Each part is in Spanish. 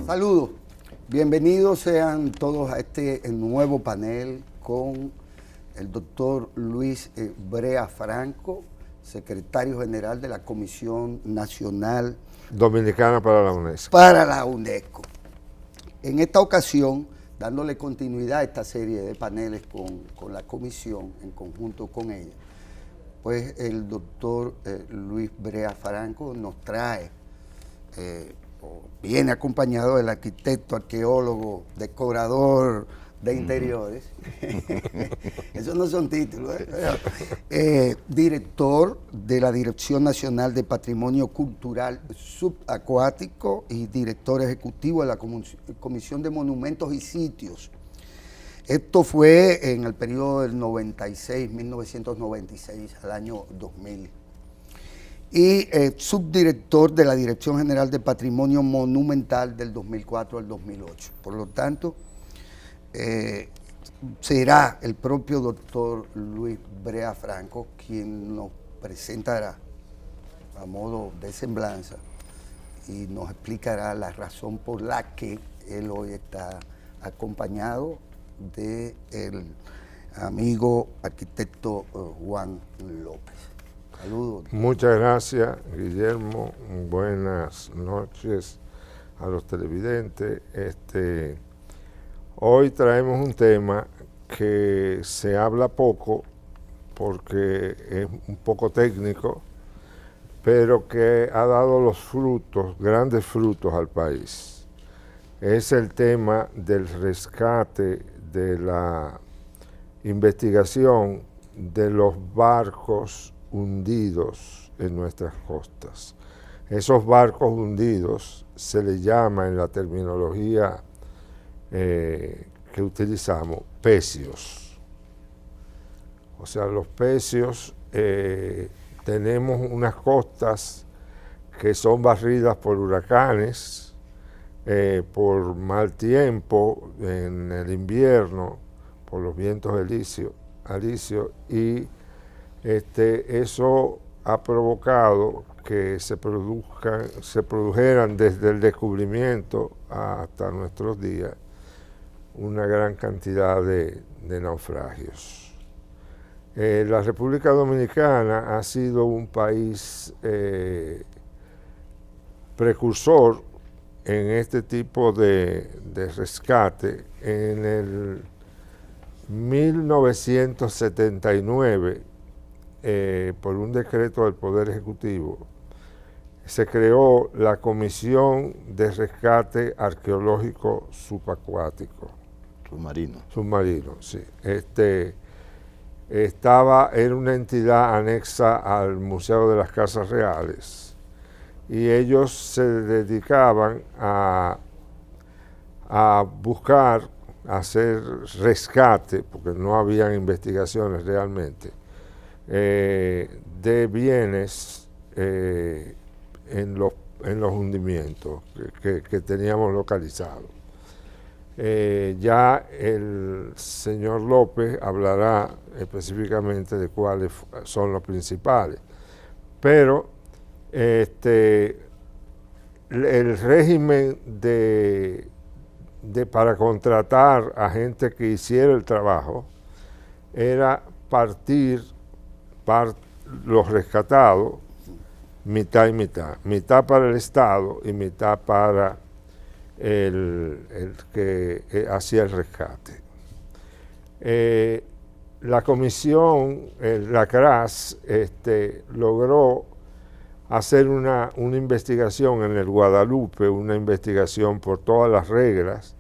Saludos, bienvenidos sean todos a este nuevo panel con el doctor Luis Brea Franco, secretario general de la Comisión Nacional Dominicana para la UNESCO. Para la UNESCO. En esta ocasión, dándole continuidad a esta serie de paneles con la comisión, en conjunto con ella, pues el doctor Luis Brea Franco nos trae, viene acompañado del arquitecto, arqueólogo, decorador de interiores, esos no son títulos, director de la Dirección Nacional de Patrimonio Cultural Subacuático y director ejecutivo de la Comisión de Monumentos y Sitios. Esto fue en el periodo del 1996 al año 2000. Y subdirector de la Dirección General de Patrimonio Monumental del 2004 al 2008. Por lo tanto, será el propio doctor Luis Brea Franco quien nos presentará a modo de semblanza y nos explicará la razón por la que él hoy está acompañado del amigo arquitecto Juan López. Saludos. Muchas gracias, Guillermo. Buenas noches a los televidentes. Hoy traemos un tema que se habla poco porque es un poco técnico, pero que ha dado los frutos, grandes frutos al país. Es el tema del rescate, de la investigación de los barcos hundidos en nuestras costas. Esos barcos hundidos se les llama en la terminología que utilizamos pecios. O sea, los pecios, tenemos unas costas que son barridas por huracanes, por mal tiempo en el invierno, por los vientos alisios, y eso ha provocado que se produjeran desde el descubrimiento hasta nuestros días una gran cantidad de naufragios. La República Dominicana ha sido un país precursor en este tipo de rescate. En el 1979, por un decreto del Poder Ejecutivo, se creó la Comisión de Rescate Arqueológico Subacuático. Submarino, sí. Era una entidad anexa al Museo de las Casas Reales y ellos se dedicaban a buscar, a hacer rescate, porque no habían investigaciones realmente, de bienes en los hundimientos que teníamos localizados. Ya el señor López hablará específicamente de cuáles son los principales, pero el régimen para contratar a gente que hiciera el trabajo era partir los rescatados mitad y mitad para el Estado y mitad para el que hacía el rescate. La comisión, la CRAS, logró hacer una investigación en el Guadalupe, una investigación por todas las reglas,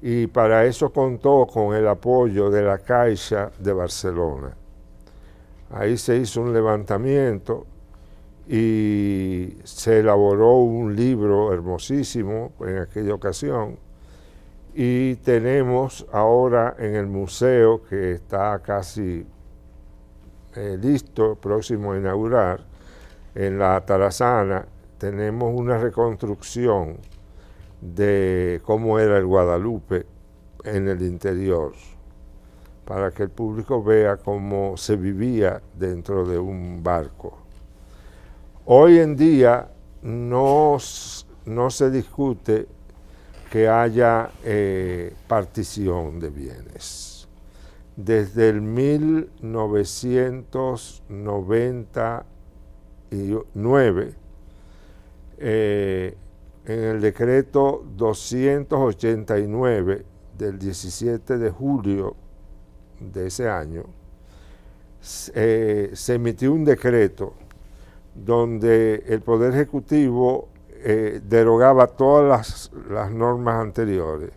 y para eso contó con el apoyo de la Caixa de Barcelona. Ahí se hizo un levantamiento y se elaboró un libro hermosísimo en aquella ocasión, y tenemos ahora en el museo, que está casi listo, próximo a inaugurar, en la Tarazana, tenemos una reconstrucción de cómo era el Guadalupe en el interior, para que el público vea cómo se vivía dentro de un barco. Hoy en día no se discute que haya partición de bienes. Desde el 1999, en el decreto 289 del 17 de julio de ese año, se emitió un decreto donde el Poder Ejecutivo derogaba todas las normas anteriores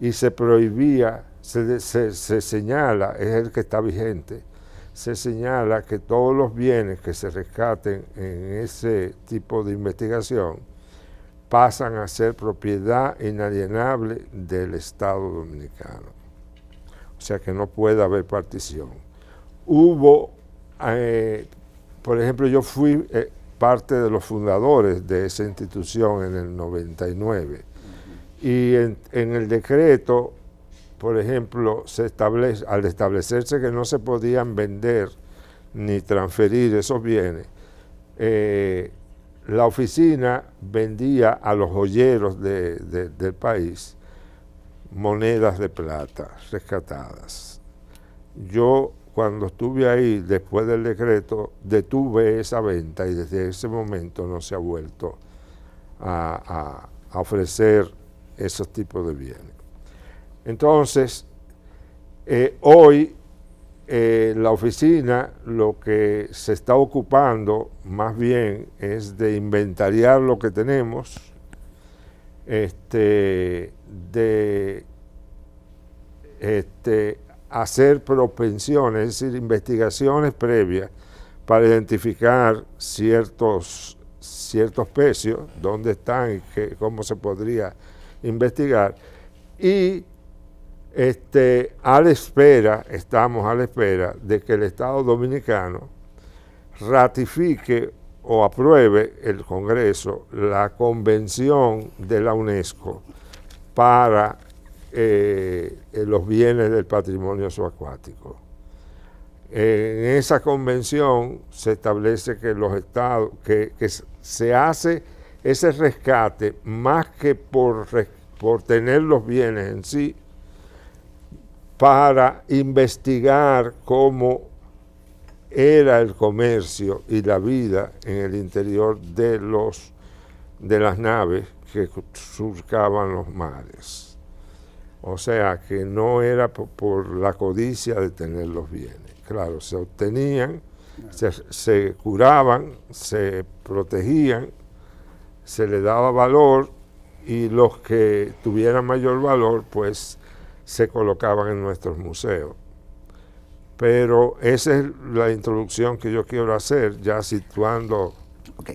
y se prohibía, se señala, es el que está vigente, se señala que todos los bienes que se rescaten en ese tipo de investigación pasan a ser propiedad inalienable del Estado Dominicano. O sea que no puede haber partición. Hubo, por ejemplo, yo fui parte de los fundadores de esa institución en el 99 y en el decreto, por ejemplo, al establecerse que no se podían vender ni transferir esos bienes, la oficina vendía a los joyeros del país monedas de plata rescatadas. Yo, cuando estuve ahí, después del decreto, detuve esa venta y desde ese momento no se ha vuelto a ofrecer esos tipos de bienes. Entonces, hoy la oficina lo que se está ocupando más bien es de inventariar lo que tenemos, de hacer propensiones, es decir, investigaciones previas para identificar ciertos precios, dónde están y cómo se podría investigar. Y estamos a la espera de que el Estado Dominicano ratifique o apruebe el Congreso la Convención de la UNESCO para los bienes del patrimonio subacuático. En esa convención se establece que los estados, que se hace ese rescate más que por tener los bienes en sí, para investigar cómo era el comercio y la vida en el interior de las naves que surcaban los mares. O sea, que no era por la codicia de tener los bienes. Claro, se obtenían, se curaban, se protegían, se le daba valor y los que tuvieran mayor valor, pues se colocaban en nuestros museos. Pero esa es la introducción que yo quiero hacer, ya situando. Ok.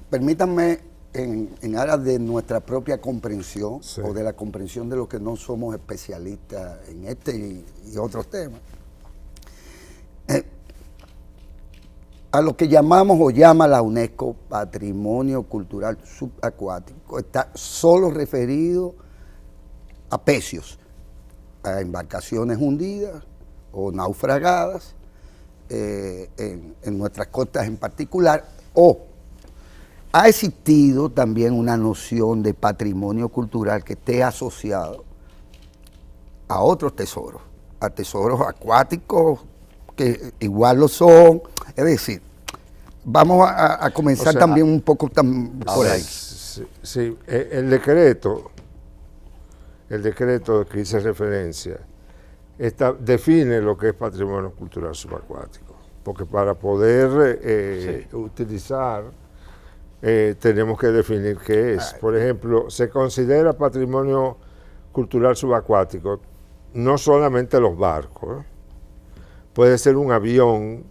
Permítanme, en aras de nuestra propia comprensión, sí, o de la comprensión de los que no somos especialistas en este y otros temas, a lo que llamamos o llama la UNESCO Patrimonio Cultural Subacuático, está solo referido a pecios, a embarcaciones hundidas o naufragadas en nuestras costas en particular, o ha existido también una noción de patrimonio cultural que esté asociado a otros tesoros, a tesoros acuáticos que igual lo son. Es decir, vamos a comenzar también un poco por ahí. Sí, el decreto que hice referencia define lo que es patrimonio cultural subacuático, porque para poder utilizar tenemos que definir qué es. Por ejemplo, se considera patrimonio cultural subacuático no solamente los barcos, puede ser un avión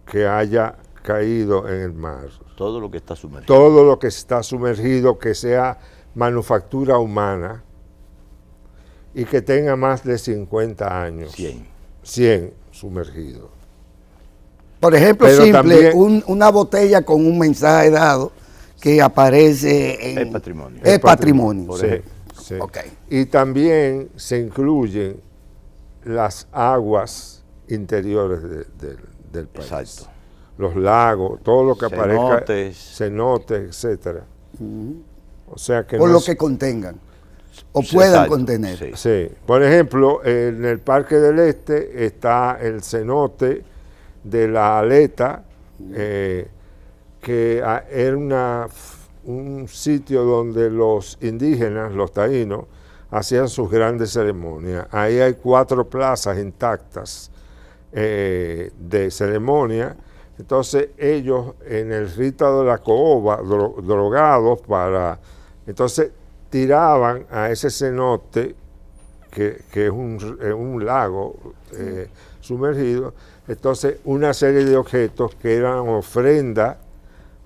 que haya caído en el mar. Todo lo que está sumergido. Todo lo que está sumergido, que sea manufactura humana y que tenga más de 50 años. 100 sumergidos. Por ejemplo, pero simple, una botella con un mensaje dado que aparece en... Es patrimonio. Es patrimonio. Sí, sí. Okay. Y también se incluyen las aguas interiores del país. Exacto. Los lagos, todo lo que aparezca, cenotes, etcétera. O sea que por no lo es- que contengan o Sí, puedan exacto, contener. sí. Sí, por ejemplo, en el Parque del Este está el cenote de la Aleta, que era un sitio donde los indígenas, los taínos, hacían sus grandes ceremonias. Ahí hay 4 plazas intactas de ceremonia. Entonces ellos en el rito de la caoba, drogados entonces tiraban a ese cenote, que es un lago sumergido, entonces una serie de objetos que eran ofrenda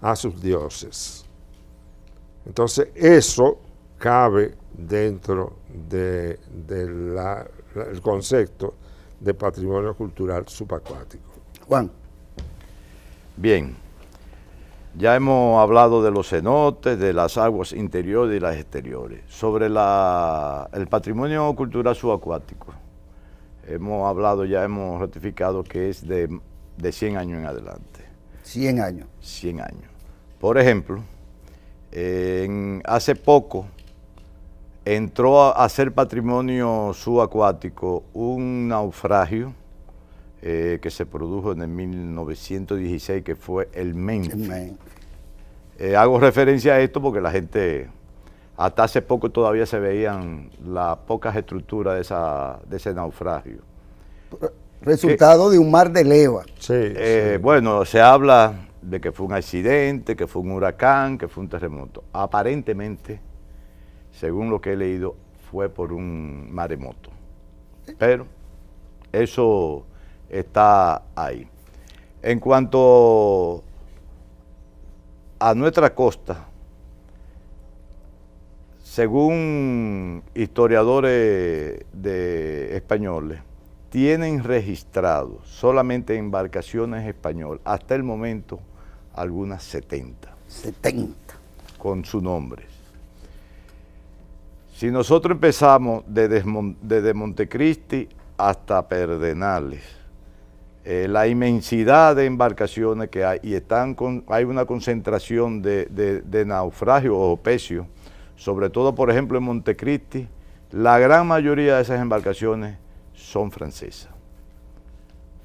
a sus dioses. Entonces eso cabe dentro del concepto de patrimonio cultural subacuático. Juan, Bien, ya hemos hablado de los cenotes, de las aguas interiores y las exteriores. Sobre el patrimonio cultural subacuático, hemos ratificado que es de 100 años en adelante. 100 años. 100 años. Por ejemplo, hace poco entró a ser patrimonio subacuático un naufragio que se produjo en el 1916, que fue el Memphis. Hago referencia a esto porque la gente, hasta hace poco todavía se veían las pocas estructuras de ese naufragio. Resultado de un mar de leva. Sí, Bueno, se habla de que fue un accidente, que fue un huracán, que fue un terremoto. Aparentemente, según lo que he leído, fue por un maremoto. Pero eso está ahí. En cuanto a nuestra costa, según historiadores españoles, tienen registrado solamente embarcaciones españolas, hasta el momento, algunas 70. 70. Con sus nombres. Si nosotros empezamos desde Montecristi hasta Perdenales, la inmensidad de embarcaciones que hay, y hay una concentración de naufragios o pecios, sobre todo, por ejemplo, en Montecristi, la gran mayoría de esas embarcaciones son francesas.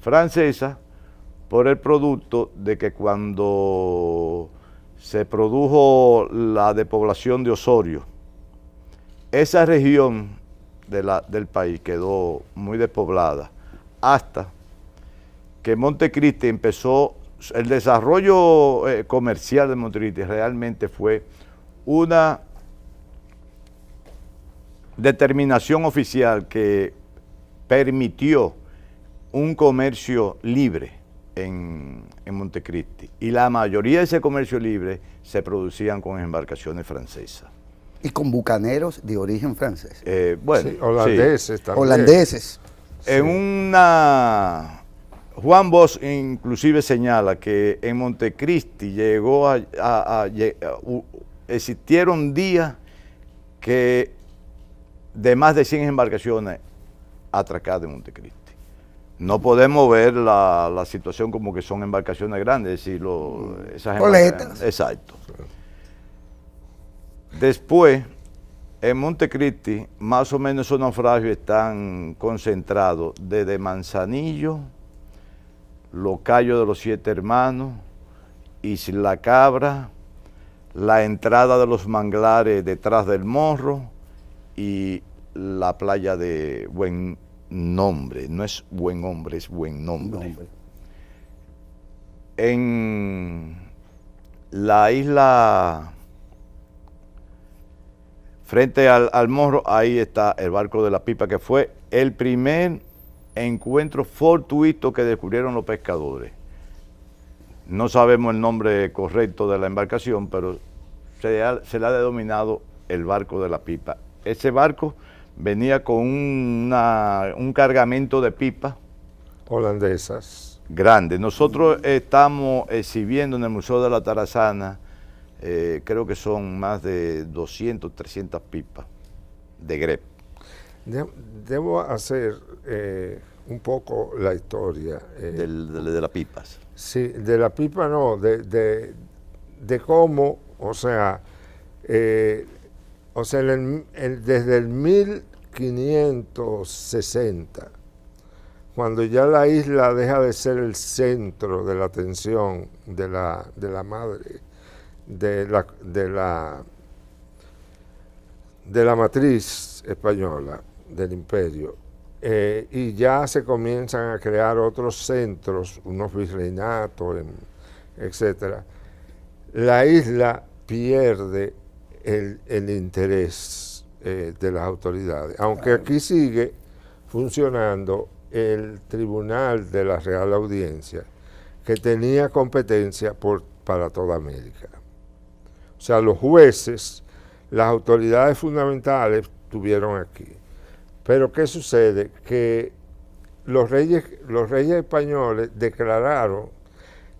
Francesas por el producto de que cuando se produjo la despoblación de Osorio, esa región del país quedó muy despoblada hasta que Montecristi empezó, el desarrollo comercial de Montecristi realmente fue una determinación oficial que permitió un comercio libre en Montecristi, y la mayoría de ese comercio libre se producían con embarcaciones francesas. Y con bucaneros de origen francés. Bueno, sí, holandeses también. Holandeses. En Juan Bosch inclusive señala que en Montecristi existieron días que de más de 100 embarcaciones atracadas en Montecristi. No podemos ver la situación como que son embarcaciones grandes, es decir, esas Coletas. Exacto. Después, en Montecristi, más o menos esos naufragios están concentrados desde Manzanillo, Los Cayos de los 7 Hermanos, Isla Cabra, la entrada de los manglares detrás del Morro y la playa de Buen Nombre. No es Buen Hombre, es Buen Nombre. En la isla, frente al Morro, ahí está el barco de la Pipa, que fue el primer encuentro fortuito que descubrieron los pescadores. No sabemos el nombre correcto de la embarcación, pero se le ha denominado el barco de la Pipa. Ese barco venía con un cargamento de pipas holandesas grande. Nosotros estamos exhibiendo en el Museo de la Tarazana, creo que son más de 200, 300 pipas de grep. Debo hacer un poco la historia. De las pipas. Sí, de la pipa no, de cómo, o sea, o sea, desde el 1560, cuando ya la isla deja de ser el centro de la atención de la madre, de la matriz española, del imperio, y ya se comienzan a crear otros centros, unos virreinatos, etcétera, la isla pierde el interés de las autoridades, aunque aquí sigue funcionando el Tribunal de la Real Audiencia, que tenía competencia para toda América. O sea, los jueces, las autoridades fundamentales estuvieron aquí. Pero ¿qué sucede? Que los reyes españoles declararon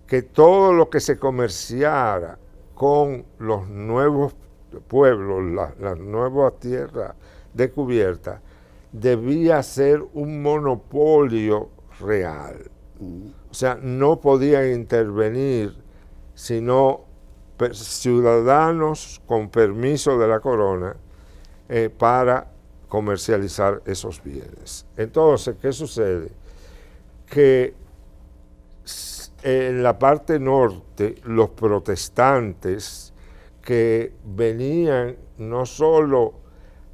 que todo lo que se comerciara con los nuevos pueblos, las nuevas tierras descubiertas, debía ser un monopolio real. O sea, no podían intervenir sino ciudadanos con permiso de la corona para comercializar esos bienes. Entonces, ¿qué sucede? Que en la parte norte, los protestantes que venían no solo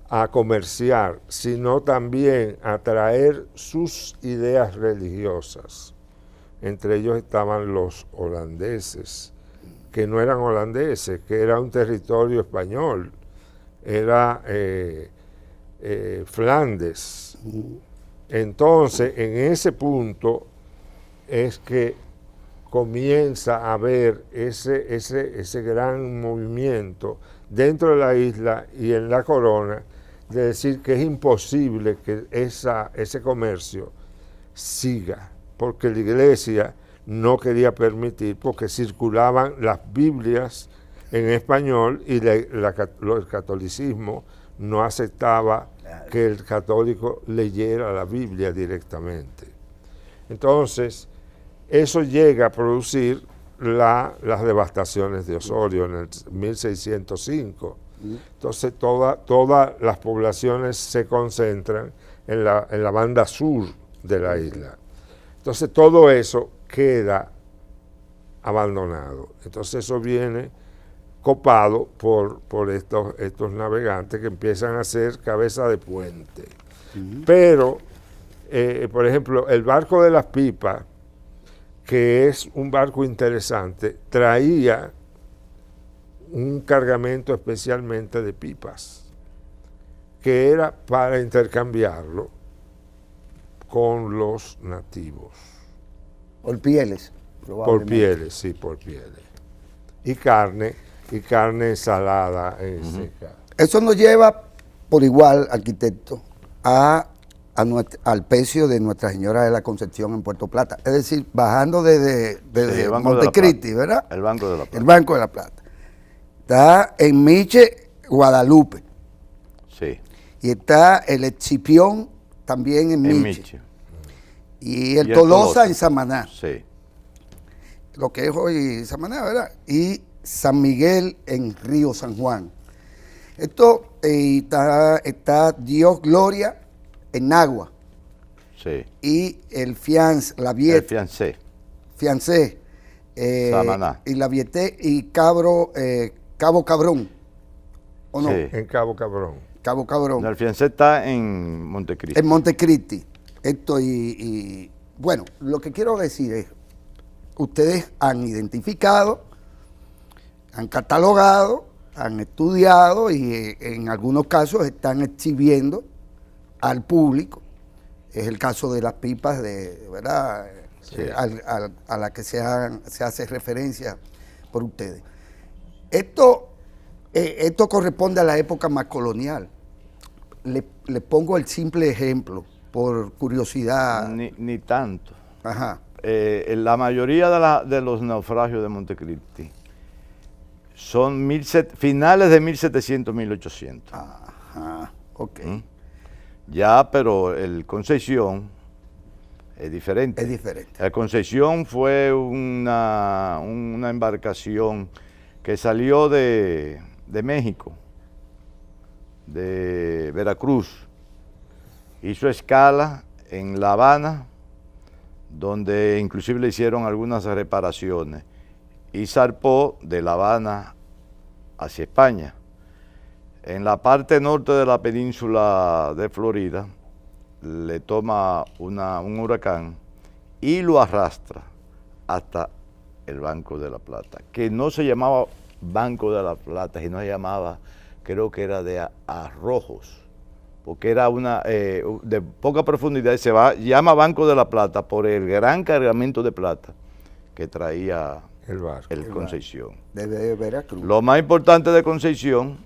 a comerciar, sino también a traer sus ideas religiosas. Entre ellos estaban los holandeses, que no eran holandeses, que era un territorio español, era Flandes. Entonces, en ese punto es que comienza a haber ese gran movimiento dentro de la isla y en la corona, de decir que es imposible que ese comercio siga, porque la iglesia no quería permitir, porque circulaban las Biblias en español y el catolicismo no aceptaba que el católico leyera la Biblia directamente. Entonces, eso llega a producir las devastaciones de Osorio en el 1605. Entonces, todas las poblaciones se concentran en la banda sur de la isla. Entonces, todo eso queda abandonado. Entonces, eso viene copado por estos navegantes que empiezan a hacer cabeza de puente. Pero, por ejemplo, el barco de las pipas, que es un barco interesante, traía un cargamento especialmente de pipas, que era para intercambiarlo con los nativos. Por pieles, probablemente. Por pieles, sí, por pieles. Y carne salada seca. Eso nos lleva por igual, arquitecto, al pecio de Nuestra Señora de la Concepción en Puerto Plata. Es decir, bajando desde Montecristi, ¿verdad? El Banco de la Plata. El Banco de la Plata. Está en Miche, Guadalupe. Sí. Y está el Escipión también en Miche. Y el Tolosa en Samaná. Sí. Lo que es hoy Samaná, ¿verdad? Y San Miguel en Río San Juan. Esto está Dios Gloria en Nagua. Sí. Y el la Viet. El Fiancé. Samaná. Y la Vieté y Cabo Cabrón. ¿O no? Sí. En Cabo Cabrón. Cabo Cabrón. El fiancé está en Montecristi. En Montecristi. Esto bueno, lo que quiero decir es, ustedes han identificado, han catalogado, han estudiado y en algunos casos están exhibiendo al público. Es el caso de las pipas, ¿verdad? Sí. A la que se hace referencia por ustedes. Esto corresponde a la época más colonial. Le pongo el simple ejemplo, por curiosidad. Ni tanto. Ajá. La mayoría de los naufragios de Montecristi son finales de 1700, 1800. Ajá, ok. Ya, pero el Concepción es diferente. Es diferente. El Concepción fue una embarcación que salió de de México, de Veracruz. Hizo escala en La Habana, donde inclusive le hicieron algunas reparaciones, y zarpó de La Habana hacia España. En la parte norte de la península de Florida, le toma un huracán y lo arrastra hasta el Banco de la Plata, que no se llamaba Banco de la Plata, sino se llamaba, creo que era de Arrojos, porque era una de poca profundidad, y llama Banco de la Plata por el gran cargamento de plata que traía el barco, el Concepción. De Veracruz. Lo más importante de Concepción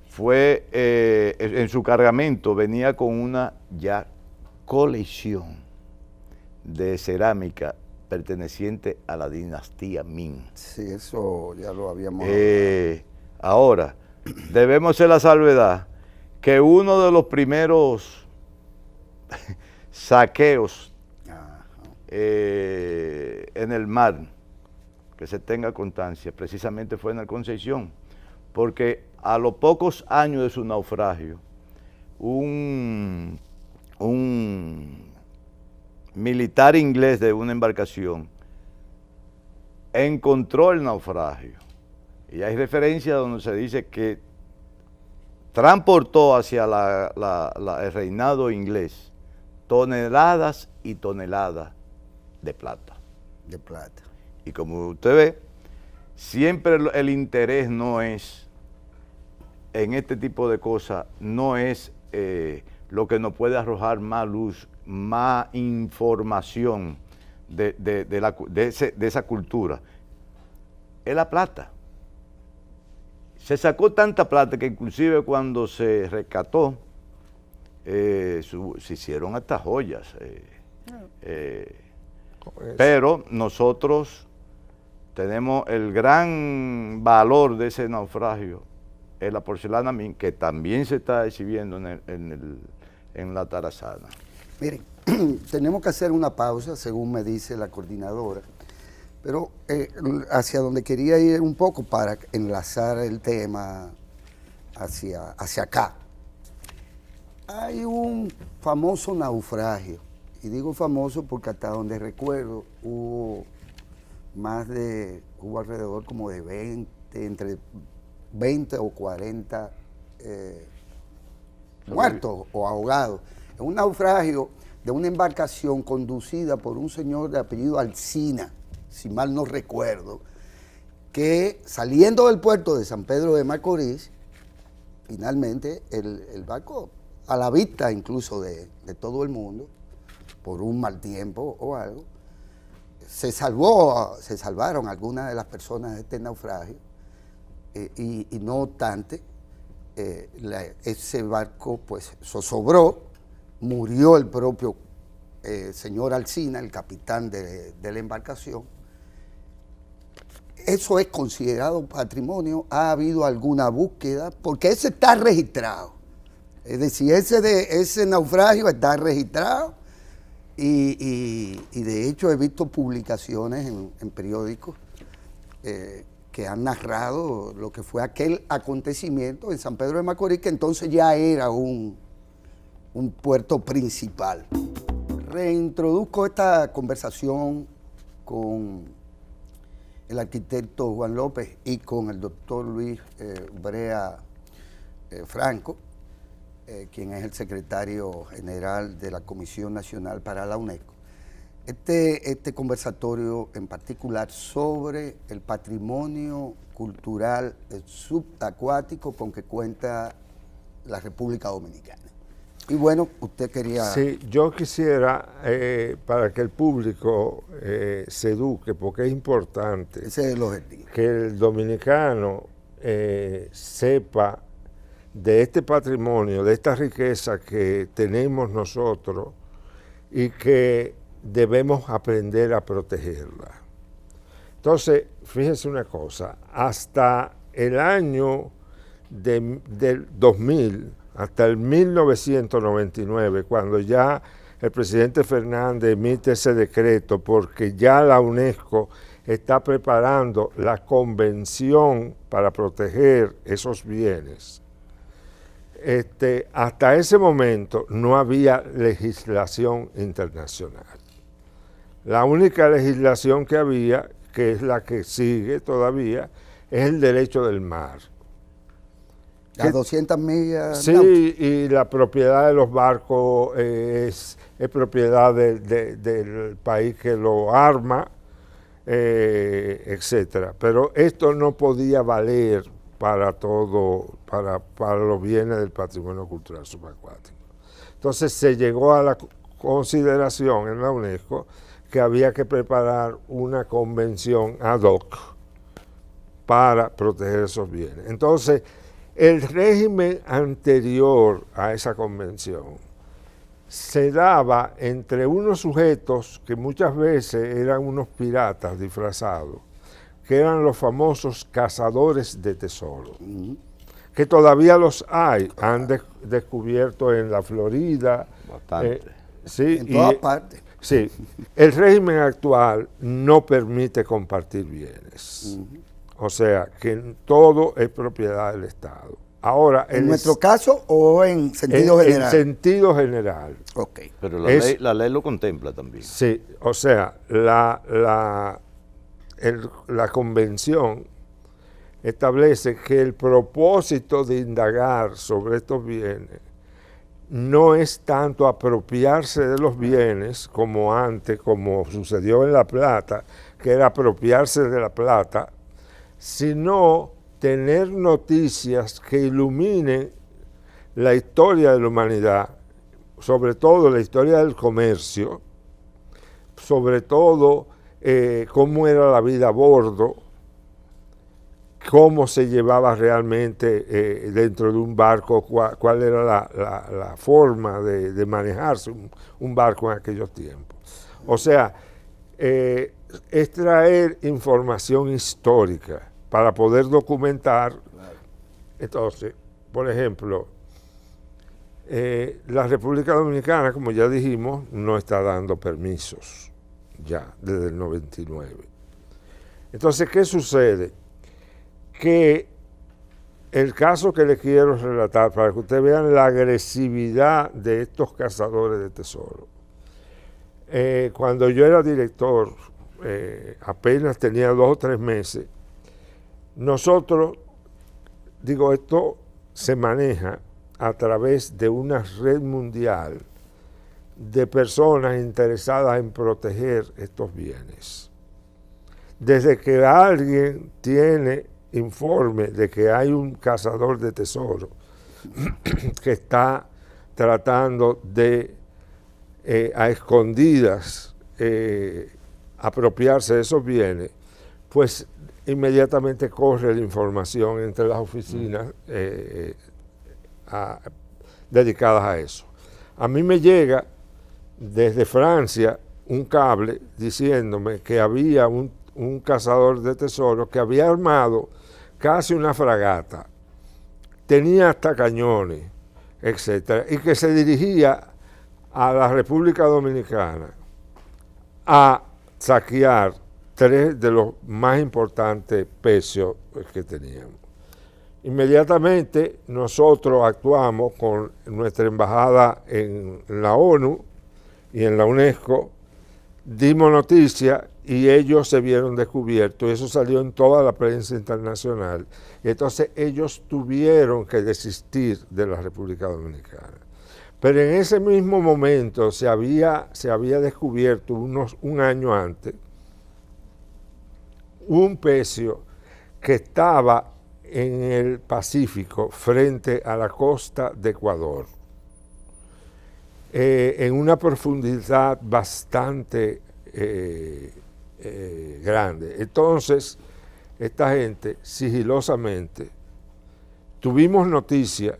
fue, en su cargamento venía con una ya colección de cerámica perteneciente a la dinastía Ming. Sí, eso ya lo habíamos Ahora, debemos hacer la salvedad que uno de los primeros saqueos en el mar, que se tenga constancia, precisamente fue en el Concepción, porque a los pocos años de su naufragio, un militar inglés de una embarcación encontró el naufragio, y hay referencia donde se dice que transportó hacia el reinado inglés toneladas y toneladas de plata. De plata. Y como usted ve, siempre el interés no es, en este tipo de cosas, no es lo que nos puede arrojar más luz, más información de esa cultura. Es la plata. Se sacó tanta plata que inclusive cuando se rescató, se hicieron hasta joyas. Pero nosotros tenemos el gran valor de ese naufragio, es la porcelana Ming, que también se está exhibiendo en la Tarazana. Miren, tenemos que hacer una pausa, según me dice la coordinadora, pero hacia donde quería ir un poco para enlazar el tema hacia acá. Hay un famoso naufragio, y digo famoso porque hasta donde recuerdo hubo alrededor como de 20, entre 20 o 40 muertos o ahogados. Es un naufragio de una embarcación conducida por un señor de apellido Alsina, si mal no recuerdo, que saliendo del puerto de San Pedro de Macorís, finalmente el barco, a la vista incluso de todo el mundo, por un mal tiempo o algo, se salvaron algunas de las personas de este naufragio, y no obstante, ese barco pues zozobró, murió el propio señor Alsina, el capitán de la embarcación. Eso es considerado patrimonio. ¿Ha habido alguna búsqueda? Porque ese está registrado. Es decir, ese naufragio está registrado, y de hecho he visto publicaciones en periódicos que han narrado lo que fue aquel acontecimiento en San Pedro de Macorís, que entonces ya era un puerto principal. Reintroduzco esta conversación con el arquitecto Juan López y con el doctor Luis Brea Franco, quien es el secretario general de la Comisión Nacional para la UNESCO. Este conversatorio en particular sobre el patrimonio cultural subacuático con que cuenta la República Dominicana. Y bueno, usted quería... Sí, yo quisiera, para que el público se eduque, porque es importante. Ese es el objetivo. Que el dominicano sepa de este patrimonio, de esta riqueza que tenemos nosotros y que debemos aprender a protegerla. Entonces, fíjense una cosa, hasta el año del 2000, hasta el 1999, cuando ya el presidente Fernández emite ese decreto, porque ya la UNESCO está preparando la convención para proteger esos bienes, hasta ese momento no había legislación internacional. La única legislación que había, que es la que sigue todavía, es el derecho del mar. A 200 millas. Sí, náuticas. Y la propiedad de los barcos es propiedad del país que lo arma, etcétera. Pero esto no podía valer para todo, para los bienes del patrimonio cultural subacuático. Entonces se llegó a la consideración en la UNESCO que había que preparar una convención ad hoc para proteger esos bienes. Entonces, el régimen anterior a esa convención se daba entre unos sujetos que muchas veces eran unos piratas disfrazados, que eran los famosos cazadores de tesoros, que todavía los hay, han descubierto en la Florida. Bastante. Sí, en todas partes. Sí, el régimen actual no permite compartir bienes. O sea, que todo es propiedad del Estado. Ahora, ¿En nuestro caso o en sentido general? En sentido general. Ok. Pero la ley lo contempla también. Sí, o sea, la convención establece que el propósito de indagar sobre estos bienes no es tanto apropiarse de los bienes como antes, como sucedió en La Plata, que era apropiarse de la plata, sino tener noticias que iluminen la historia de la humanidad, sobre todo la historia del comercio, sobre todo cómo era la vida a bordo, cómo se llevaba realmente dentro de un barco, cuál era la forma de manejarse un barco en aquellos tiempos. O sea, es traer información histórica para poder documentar. Entonces, por ejemplo, la República Dominicana, como ya dijimos, no está dando permisos ya desde el 99. Entonces, ¿qué sucede? Que el caso que les quiero relatar, para que ustedes vean la agresividad de estos cazadores de tesoros. Cuando yo era director, apenas tenía 2 o 3 meses, nosotros, esto se maneja a través de una red mundial de personas interesadas en proteger estos bienes. Desde que alguien tiene informe de que hay un cazador de tesoros que está tratando de a escondidas apropiarse de esos bienes, pues inmediatamente corre la información entre las oficinas dedicadas a eso. A mí me llega desde Francia un cable diciéndome que había un cazador de tesoros que había armado casi una fragata, tenía hasta cañones, etcétera, y que se dirigía a la República Dominicana a saquear 3 de los más importantes pecios que teníamos. Inmediatamente nosotros actuamos con nuestra embajada en la ONU y en la UNESCO, dimos noticia y ellos se vieron descubiertos, eso salió en toda la prensa internacional, y entonces ellos tuvieron que desistir de la República Dominicana. Pero en ese mismo momento se había descubierto un año antes un pecio que estaba en el Pacífico frente a la costa de Ecuador, en una profundidad bastante grande. Entonces, esta gente sigilosamente tuvimos noticia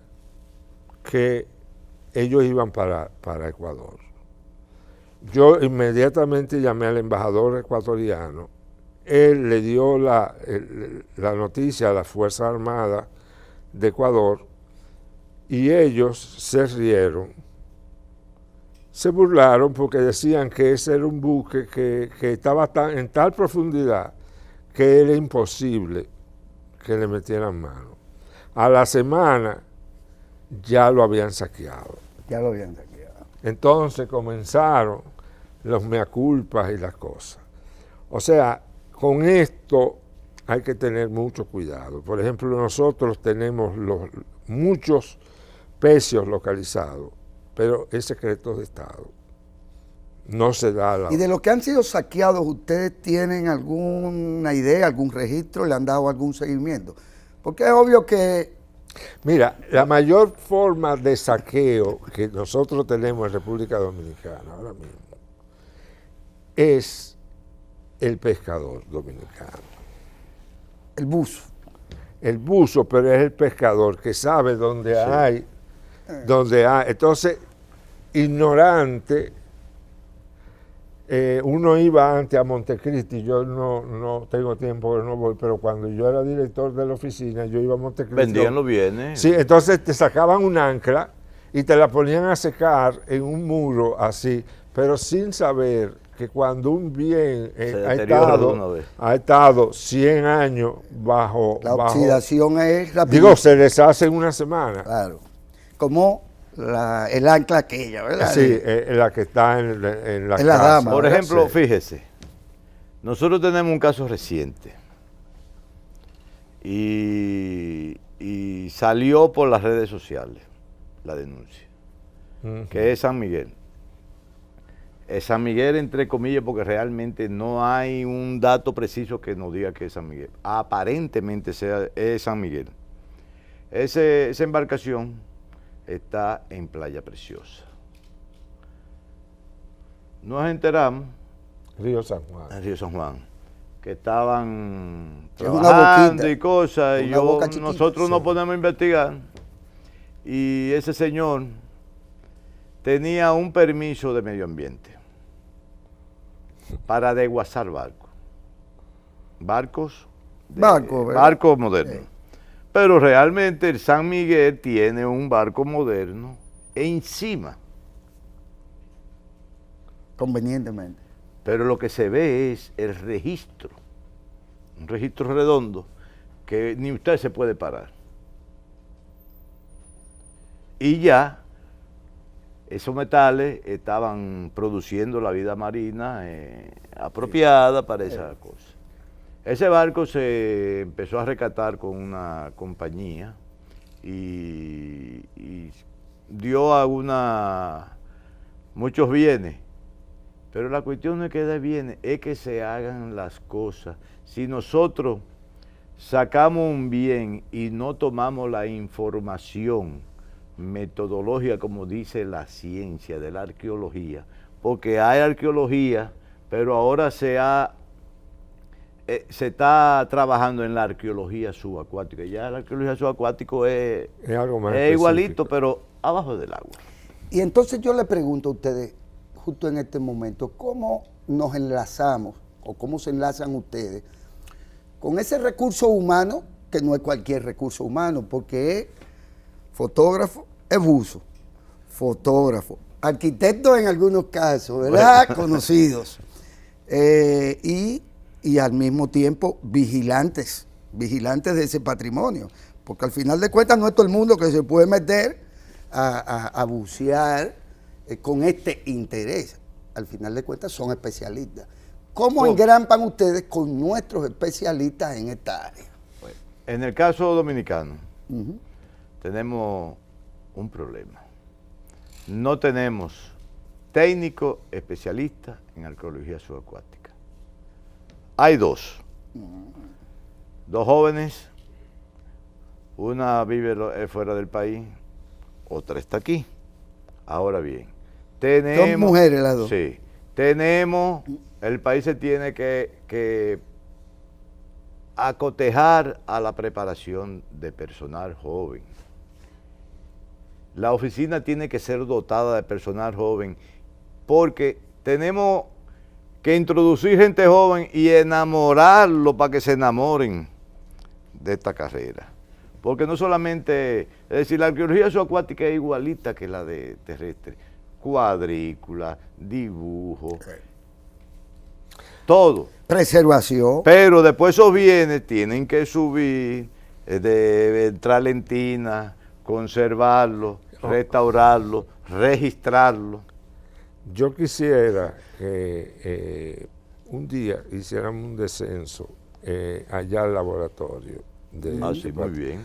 que ellos iban para Ecuador. Yo inmediatamente llamé al embajador ecuatoriano. Él le dio la noticia a las Fuerzas Armadas de Ecuador y ellos se rieron, se burlaron porque decían que ese era un buque que estaba en tal profundidad que era imposible que le metieran mano. A la semana ya lo habían saqueado. Ya lo habían saqueado. Entonces comenzaron los mea culpas y las cosas. O sea, con esto hay que tener mucho cuidado. Por ejemplo, nosotros tenemos muchos pecios localizados, pero es secreto de Estado. No se da la... Y de los que han sido saqueados, ¿ustedes tienen alguna idea, algún registro? ¿Le han dado algún seguimiento? Porque es obvio que... Mira, la mayor forma de saqueo que nosotros tenemos en República Dominicana ahora mismo es el pescador dominicano. El buzo. El buzo, pero es el pescador que sabe dónde Sí. hay, dónde hay. Entonces, ignorante, uno iba antes a Montecristi, yo no tengo tiempo que no voy, pero cuando yo era director de la oficina, yo iba a Montecristi. Vendían los bienes. Sí, entonces te sacaban un ancla y te la ponían a secar en un muro así, pero sin saber que cuando un bien deteriora de una vez. ha estado 100 años bajo... La oxidación es rápida. Digo, se deshace en una semana. Claro. Como el ancla aquella, ¿verdad? Sí, la que está en la Es la casa. dama. Por ¿verdad? ejemplo, Sí. fíjese, nosotros tenemos un caso reciente y salió por las redes sociales la denuncia, que es San Miguel. Es San Miguel, entre comillas, porque realmente no hay un dato preciso que nos diga que es San Miguel. Aparentemente es San Miguel. Esa embarcación está en Playa Preciosa. Nos enteramos Río San Juan. en Río San Juan que estaban Es una trabajando boquita, y cosas, y una boca chiquita, nosotros sí. nos ponemos a investigar, y ese señor tenía un permiso de medio ambiente para desguazar barcos. ¿Verdad? Barcos modernos. Pero realmente el San Miguel tiene un barco moderno encima. Convenientemente. Pero lo que se ve es el registro, un registro redondo que ni usted se puede parar. Y ya esos metales estaban produciendo la vida marina apropiada para esa cosa. Ese barco se empezó a rescatar con una compañía y dio muchos bienes. Pero la cuestión no es que dé bienes, es que se hagan las cosas. Si nosotros sacamos un bien y no tomamos la información metodológica, como dice la ciencia de la arqueología, porque hay arqueología, pero ahora se está trabajando en la arqueología subacuática. Ya la arqueología subacuática es algo más igualito, específico. pero abajo del agua. Y entonces yo le pregunto a ustedes, justo en este momento, ¿cómo nos enlazamos o cómo se enlazan ustedes con ese recurso humano, que no es cualquier recurso humano, porque es fotógrafo, es buzo, fotógrafo, arquitecto en algunos casos, ¿verdad? Conocidos. Y al mismo tiempo vigilantes de ese patrimonio, porque al final de cuentas no es todo el mundo que se puede meter a bucear con este interés. Al final de cuentas son especialistas. ¿Cómo engrampan ustedes con nuestros especialistas en esta área? En el caso dominicano, tenemos un problema. No tenemos técnicos especialistas en arqueología subacuática. Hay dos jóvenes, una vive fuera del país, otra está aquí. Ahora bien, tenemos... Son mujeres las dos. Sí, el país se tiene que acotejar a la preparación de personal joven. La oficina tiene que ser dotada de personal joven, porque tenemos que introducir gente joven y enamorarlo para que se enamoren de esta carrera. Porque no solamente, es decir, la arqueología subacuática es igualita que la de terrestre. Cuadrícula, dibujo. todo. Preservación. Pero después esos bienes tienen que subir de tralentina, conservarlo, restaurarlo, registrarlo. Yo quisiera que un día hiciéramos un descenso allá al laboratorio. Así, muy bien.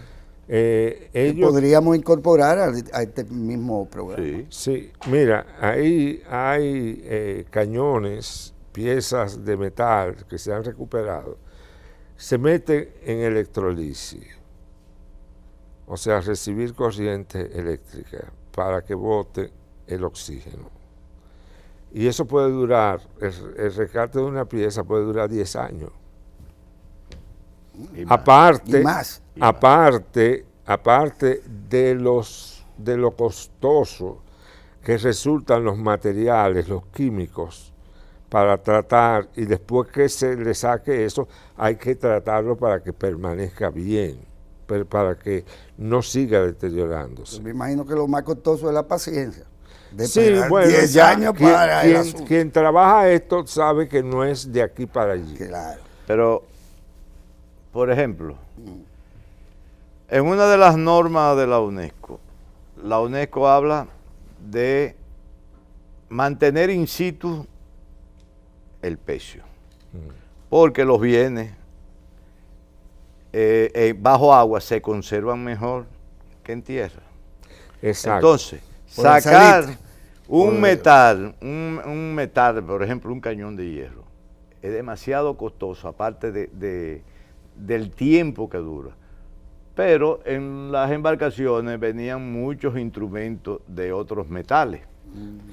Ellos, Podríamos incorporar a este mismo programa. Sí. sí, mira, ahí hay cañones, piezas de metal que se han recuperado. Se meten en electrolisis, o sea, recibir corriente eléctrica para que bote el oxígeno. Y eso puede durar, el rescate de una pieza puede durar 10 años. Y más. Aparte, Y más. aparte de lo costoso que resultan los materiales, los químicos, para tratar, y después que se le saque eso, hay que tratarlo para que permanezca bien, para que no siga deteriorándose. Me imagino que lo más costoso es la paciencia. De Sí, esperar bueno, 10 ya años para el asunto. quien trabaja esto sabe que no es de aquí para allí. Claro. Pero, por ejemplo, en una de las normas de la UNESCO habla de mantener in situ el pecio, porque los bienes bajo agua se conservan mejor que en tierra. Exacto. Entonces, Por el sacar salitre. un metal, por ejemplo, un cañón de hierro, es demasiado costoso, aparte del tiempo que dura. Pero en las embarcaciones venían muchos instrumentos de otros metales.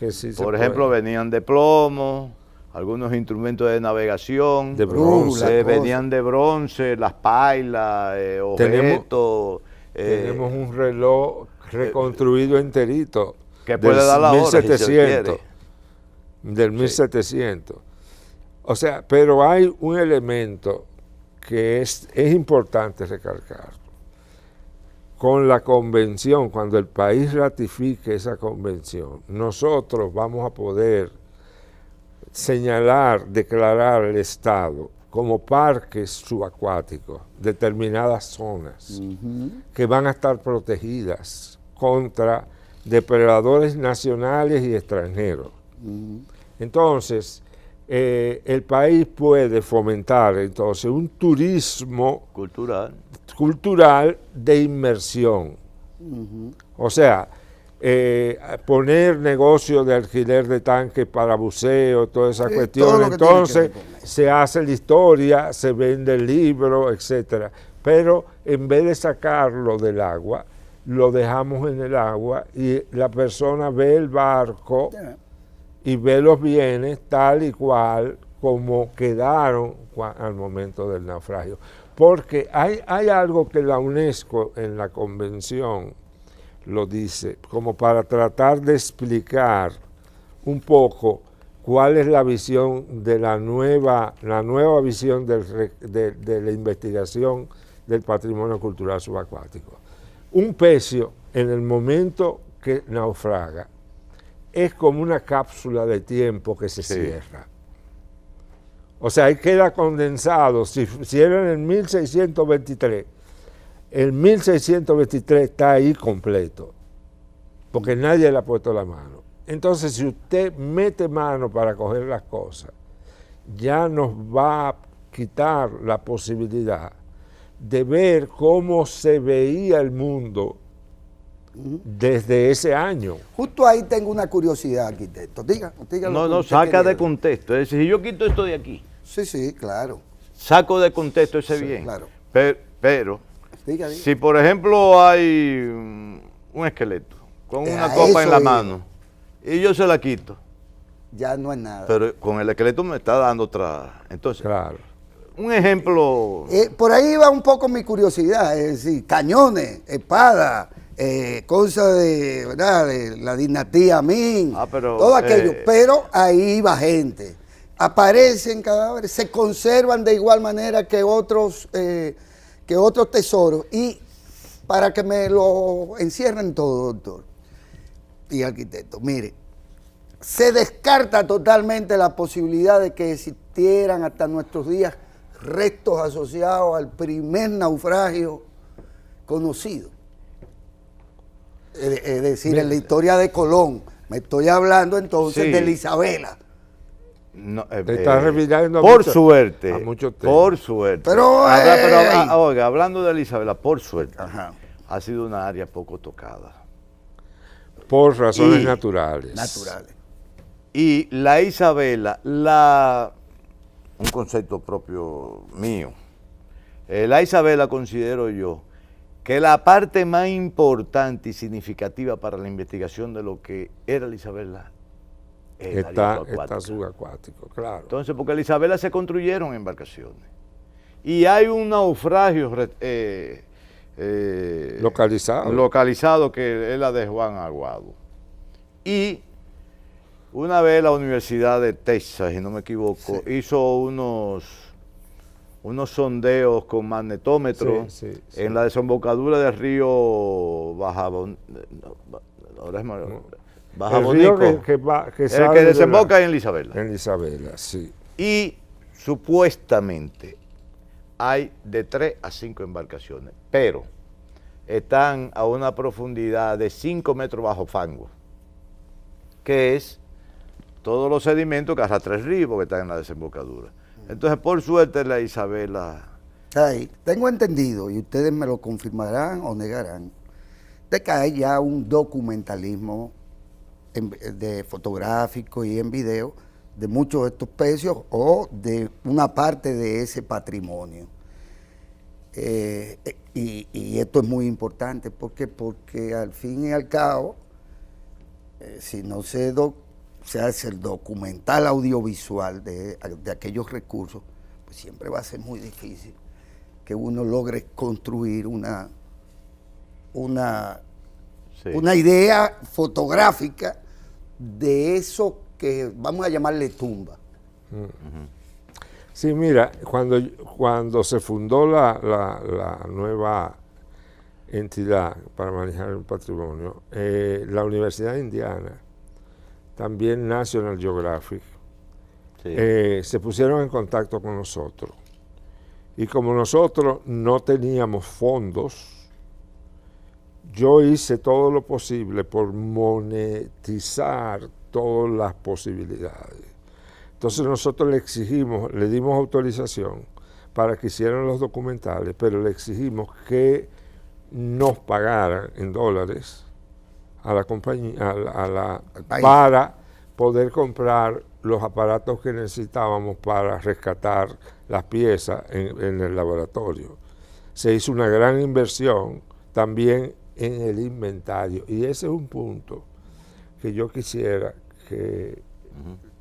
Que sí se Por ejemplo, puede. venían de plomo, algunos instrumentos de navegación, De bronce. venían de bronce, las pailas, objetos. Tenemos un reloj reconstruido enterito. Que puede dar la hora si se 1700, quiere. del 1700. O sea, pero hay un elemento que es importante recalcar. Con la convención, cuando el país ratifique esa convención, nosotros vamos a poder señalar, declarar al Estado como parques subacuáticos, determinadas zonas que van a estar protegidas contra depredadores nacionales y extranjeros. Entonces, el país puede fomentar entonces un turismo cultural de inmersión. O sea, poner negocio de alquiler de tanques para buceo, toda esa cuestión. Entonces se hace la historia, se vende el libro, etcétera. Pero en vez de sacarlo del agua, lo dejamos en el agua y la persona ve el barco y ve los bienes tal y cual como quedaron al momento del naufragio. Porque hay algo que la UNESCO en la convención lo dice, como para tratar de explicar un poco cuál es la visión de la nueva visión de la investigación del patrimonio cultural subacuático. Un pecio, en el momento que naufraga, es como una cápsula de tiempo que se cierra. O sea, ahí queda condensado. Si era en el 1623, el 1623 está ahí completo, porque nadie le ha puesto la mano. Entonces, si usted mete mano para coger las cosas, ya nos va a quitar la posibilidad de ver cómo se veía el mundo desde ese año. Justo ahí tengo una curiosidad, arquitecto. No, saca de contexto. Es decir, si yo quito esto de aquí, sí, claro. saco de contexto ese bien. Claro. Pero Diga. Si por ejemplo hay un esqueleto con una copa en la mano y yo se la quito, ya no es nada. pero con el esqueleto me está dando otra. Entonces, Claro. un ejemplo. Por ahí va un poco mi curiosidad, es decir, cañones, espadas, cosas de, ¿verdad?, de la dinastía Ming, todo aquello, pero ahí va gente. Aparecen cadáveres, se conservan de igual manera que otros tesoros, y para que me lo encierren todo, doctor y arquitecto, mire, se descarta totalmente la posibilidad de que existieran hasta nuestros días restos asociados al primer naufragio conocido. Es decir, en la historia de Colón. Me estoy hablando entonces Sí. de la Isabela. No, Te estás refiriendo a por mucho- suerte, a mucho tiempo. por suerte. Pero, Oiga, hablando de la Isabela, por suerte, Ajá. ha sido una área poco tocada. Por razones Y- naturales. Naturales. Y la Isabela, un concepto propio mío, la Isabela considero yo que la parte más importante y significativa para la investigación de lo que era la Isabela es el área Está subacuática. subacuático, claro. Entonces, porque la Isabela se construyeron embarcaciones. Y hay un naufragio localizado que es la de Juan Aguado. Y una vez la Universidad de Texas, si no me equivoco, hizo unos sondeos con magnetómetro Sí, sí, sí. en la desembocadura del río El río que el sale que de desemboca en la Isabela. En Isabela, sí. Y supuestamente hay de 3 a 5 embarcaciones, pero están a una profundidad de 5 metros bajo fango, que es todos los sedimentos que arrastra el río porque están en la desembocadura. Entonces, por suerte, la Isabela... Ahí, tengo entendido, y ustedes me lo confirmarán o negarán, de que hay ya un documentalismo de fotográfico y en video de muchos de estos pecios o de una parte de ese patrimonio. Y esto es muy importante porque al fin y al cabo, si no se hace el documental audiovisual de aquellos recursos, pues siempre va a ser muy difícil que uno logre construir una Sí. idea fotográfica de eso que vamos a llamarle tumba. Sí, mira, cuando se fundó la nueva entidad para manejar el patrimonio, la Universidad de Indiana, también National Geographic, Sí. se pusieron en contacto con nosotros. Y como nosotros no teníamos fondos, yo hice todo lo posible por monetizar todas las posibilidades. Entonces nosotros le dimos autorización para que hicieran los documentales, pero le exigimos que nos pagaran en dólares a la compañía, Al país, para poder comprar los aparatos que necesitábamos para rescatar las piezas en el laboratorio. Se hizo una gran inversión también en el inventario, y ese es un punto que yo quisiera que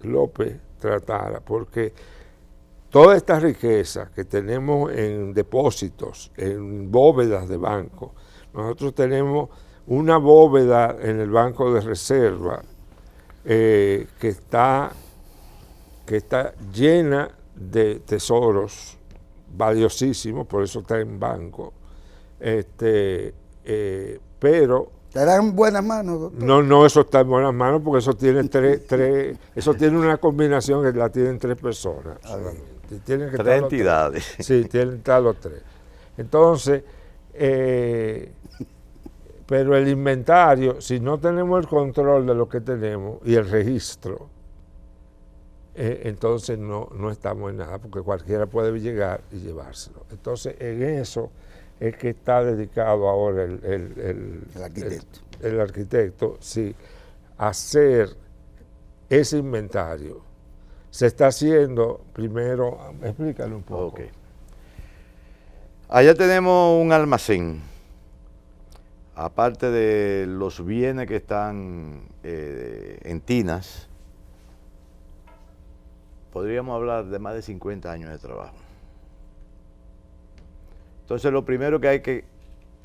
López tratara, porque toda esta riqueza que tenemos en depósitos, en bóvedas de banco, nosotros tenemos una bóveda en el Banco de Reserva que está llena de tesoros valiosísimos, por eso está en banco, pero ¿te dan en buenas manos, doctor? no, eso está en buenas manos porque eso tiene eso tiene una combinación que la tienen 3 personas solamente. Tienen que estar 3 los entidades. Sí, tienen que estar los 3. Entonces, pero el inventario, si no tenemos el control de lo que tenemos y el registro, entonces no estamos en nada, porque cualquiera puede llegar y llevárselo. Entonces, en eso es que está dedicado ahora el arquitecto. El arquitecto, sí, a hacer ese inventario. Se está haciendo primero, explícalo un poco. Ok. Allá tenemos un almacén. Aparte de los bienes que están en tinas, podríamos hablar de más de 50 años de trabajo. Entonces, lo primero que hay que,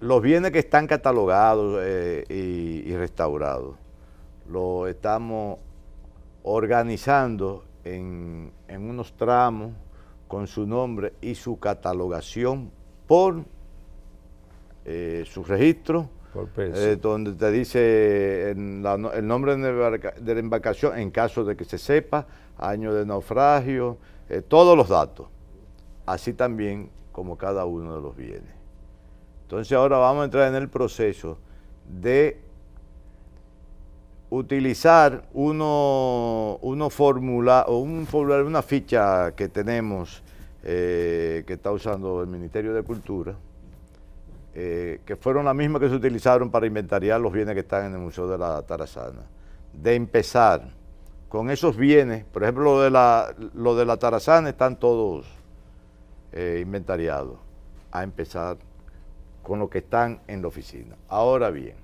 los bienes que están catalogados y restaurados, lo estamos organizando en unos tramos con su nombre y su catalogación por su registro, Por peso. donde te dice el nombre de la embarcación en caso de que se sepa, año de naufragio, todos los datos, así también como cada uno de los bienes. Entonces ahora vamos a entrar en el proceso de utilizar un formulario, una ficha que tenemos, que está usando el Ministerio de Cultura, que fueron las mismas que se utilizaron para inventariar los bienes que están en el Museo de la Tarazana. De empezar con esos bienes, por ejemplo, lo de la Tarazana están todos inventariados, a empezar con lo que están en la oficina. Ahora bien,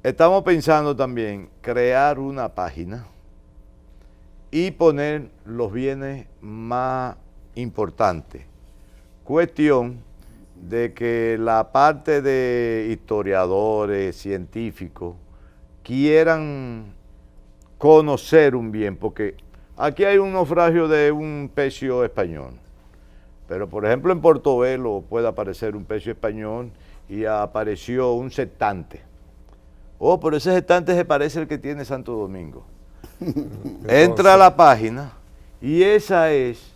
estamos pensando también crear una página y poner los bienes más importantes. Cuestión de que la parte de historiadores, científicos, quieran conocer un bien, porque aquí hay un naufragio de un pecio español, pero por ejemplo en Portobelo puede aparecer un pecio español y apareció un septante. Oh, pero ese septante se parece al que tiene Santo Domingo. Entra a la página y esa es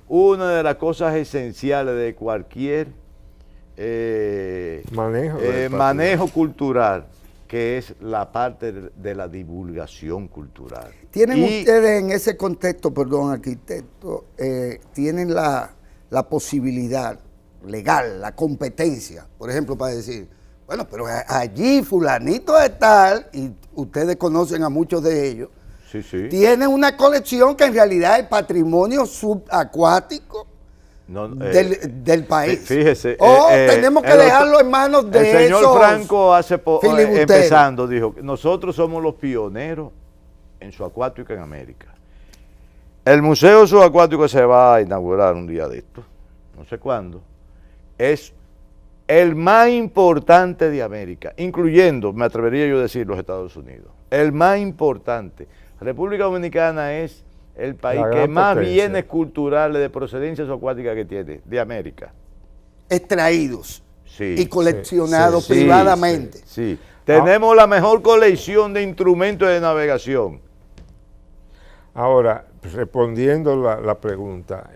una de las cosas esenciales de cualquier manejo cultural, que es la parte de la divulgación cultural. ¿Tienen ustedes en ese contexto, perdón, arquitecto, tienen la posibilidad legal, la competencia, por ejemplo, para decir, bueno, pero allí fulanito de tal, y ustedes conocen a muchos de ellos, sí, sí, tienen una colección que en realidad es patrimonio subacuático del país? Fíjese. Tenemos que dejarlo en manos de el señor esos Franco filibusteros. empezando dijo, nosotros somos los pioneros en subacuática en América. El Museo Subacuático se va a inaugurar un día de esto, no sé cuándo, es el más importante de América, incluyendo, me atrevería yo a decir, los Estados Unidos. El más importante. República Dominicana es el país que más bienes culturales de procedencia subacuática que tiene, de América. Extraídos Sí, y coleccionados privadamente. Sí. Tenemos la mejor colección de instrumentos de navegación. Ahora, respondiendo la pregunta,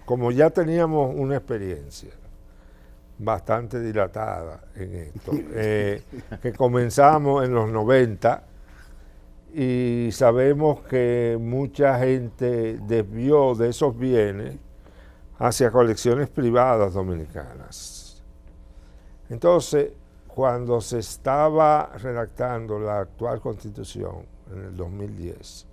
como ya teníamos una experiencia bastante dilatada en esto, que comenzamos en los 90 y sabemos que mucha gente desvió de esos bienes hacia colecciones privadas dominicanas. Entonces, cuando se estaba redactando la actual Constitución en el 2010,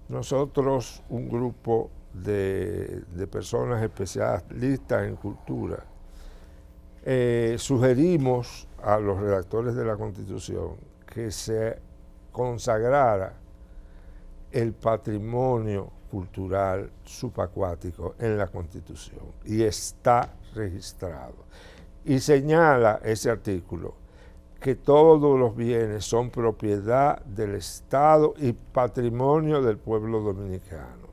nosotros, un grupo de personas especialistas en cultura, sugerimos a los redactores de la Constitución que se consagrara el patrimonio cultural subacuático en la Constitución, y está registrado. Y señala ese artículo que todos los bienes son propiedad del Estado y patrimonio del pueblo dominicano.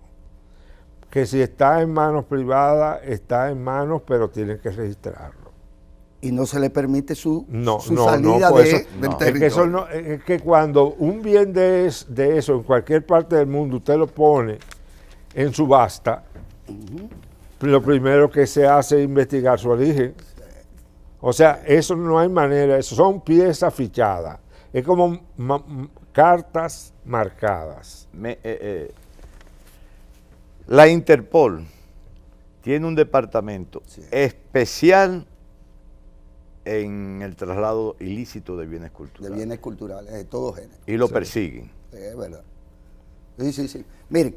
Que si está en manos privadas, está en manos, pero tienen que registrarlo. Y no se le permite su salida del territorio. Es que cuando un bien de eso en cualquier parte del mundo usted lo pone en subasta, lo primero que se hace es investigar su origen. O sea, eso no hay manera, eso son piezas fichadas. Es como cartas marcadas. La Interpol tiene un departamento especial en el traslado ilícito de bienes culturales. De bienes culturales, de todo género. Y lo persiguen. Es verdad. Sí. Miren,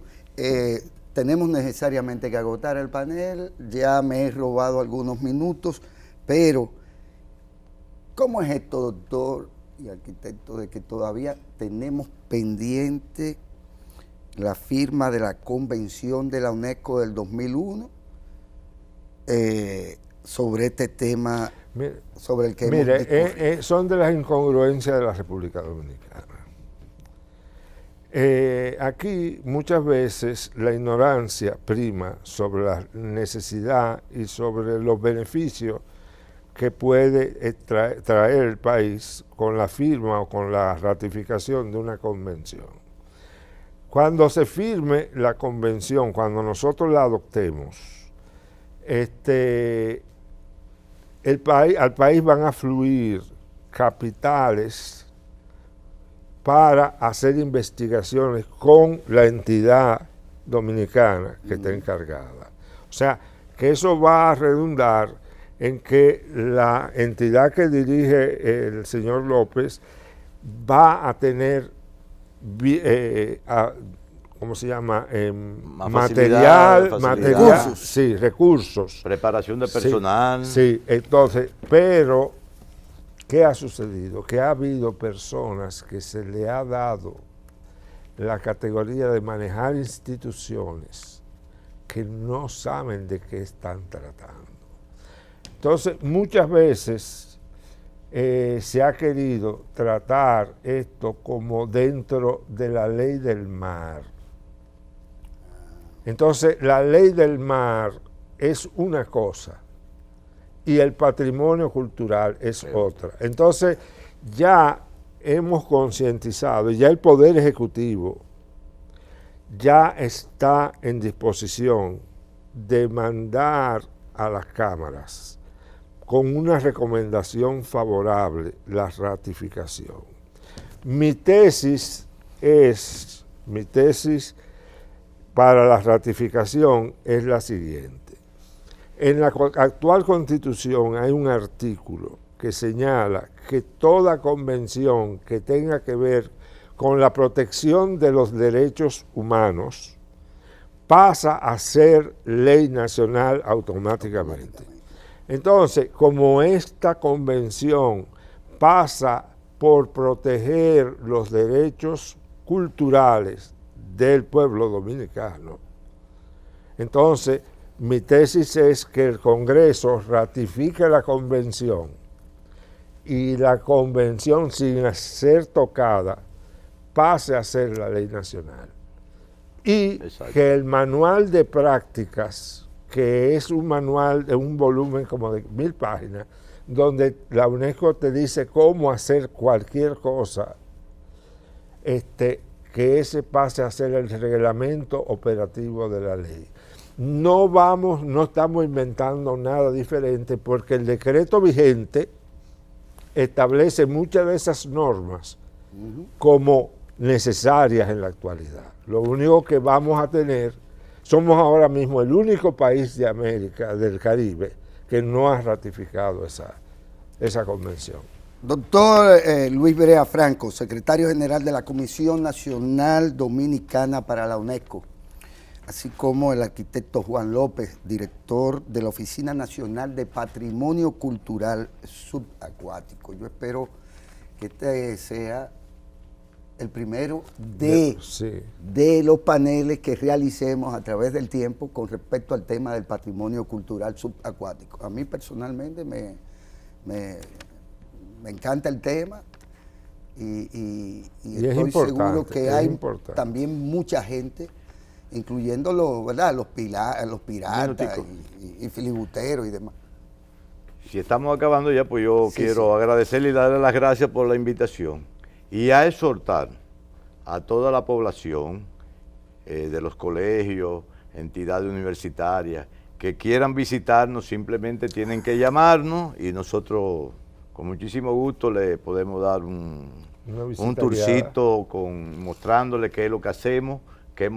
tenemos necesariamente que agotar el panel. Ya me he robado algunos minutos, pero ¿cómo es esto, doctor y arquitecto, de que todavía tenemos pendiente la firma de la Convención de la UNESCO del 2001 sobre este tema? Sobre el que mire, son de las incongruencias de la República Dominicana. Aquí muchas veces la ignorancia prima sobre la necesidad y sobre los beneficios que puede traer el país con la firma o con la ratificación de una convención. Cuando se firme la convención, cuando nosotros la adoptemos, al país van a fluir capitales para hacer investigaciones con la entidad dominicana que está encargada. O sea, que eso va a redundar en que la entidad que dirige el señor López va a tener, ¿cómo se llama? Material, recursos. Sí, recursos. Preparación de personal. Sí, entonces, pero, ¿qué ha sucedido? Que ha habido personas que se le ha dado la categoría de manejar instituciones que no saben de qué están tratando. Entonces, muchas veces se ha querido tratar esto como dentro de la ley del mar. Entonces, la ley del mar es una cosa y el patrimonio cultural es otra. Entonces, ya hemos concientizado, ya el Poder Ejecutivo ya está en disposición de mandar a las cámaras con una recomendación favorable la ratificación. Mi tesis para la ratificación es la siguiente. En la actual Constitución hay un artículo que señala que toda convención que tenga que ver con la protección de los derechos humanos pasa a ser ley nacional automáticamente. Entonces, como esta convención pasa por proteger los derechos culturales del pueblo dominicano, entonces mi tesis es que el Congreso ratifique la convención y la convención, sin ser tocada, pase a ser la ley nacional. Y que el manual de prácticas, que es un manual de un volumen como de 1000 páginas, donde la UNESCO te dice cómo hacer cualquier cosa, que ese pase a ser el reglamento operativo de la ley. No estamos inventando nada diferente, porque el decreto vigente establece muchas de esas normas como necesarias en la actualidad. Lo único que vamos a tener, somos ahora mismo el único país de América, del Caribe, que no ha ratificado esa convención. Doctor Luis Brea Franco, secretario general de la Comisión Nacional Dominicana para la UNESCO, así como el arquitecto Juan López, director de la Oficina Nacional de Patrimonio Cultural Subacuático. Yo espero que este sea el primero de los paneles que realicemos a través del tiempo con respecto al tema del patrimonio cultural subacuático. A mí personalmente me encanta el tema y estoy seguro que hay también mucha gente, incluyendo los piratas y filibusteros y demás. Si estamos acabando ya, pues yo quiero agradecerle y darle las gracias por la invitación y a exhortar a toda la población de los colegios, entidades universitarias, que quieran visitarnos, simplemente tienen que llamarnos y nosotros con muchísimo gusto le podemos dar un tourcito mostrándole qué es lo que hacemos, que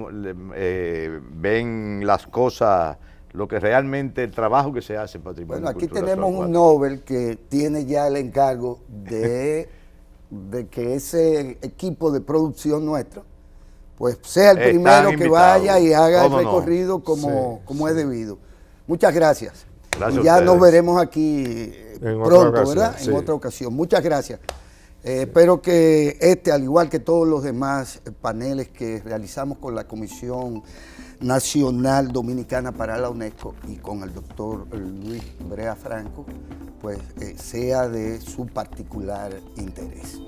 ven las cosas, lo que realmente, el trabajo que se hace en patrimonio cultural. Bueno, aquí tenemos un Nobel que tiene ya el encargo de que ese equipo de producción nuestro, pues sea el primero que vaya y haga el recorrido como es debido. Muchas gracias. Gracias. Y ya nos veremos aquí pronto, ¿verdad? En otra ocasión. Muchas gracias. Espero que al igual que todos los demás paneles que realizamos con la Comisión Nacional Dominicana para la UNESCO y con el doctor Luis Brea Franco, pues sea de su particular interés.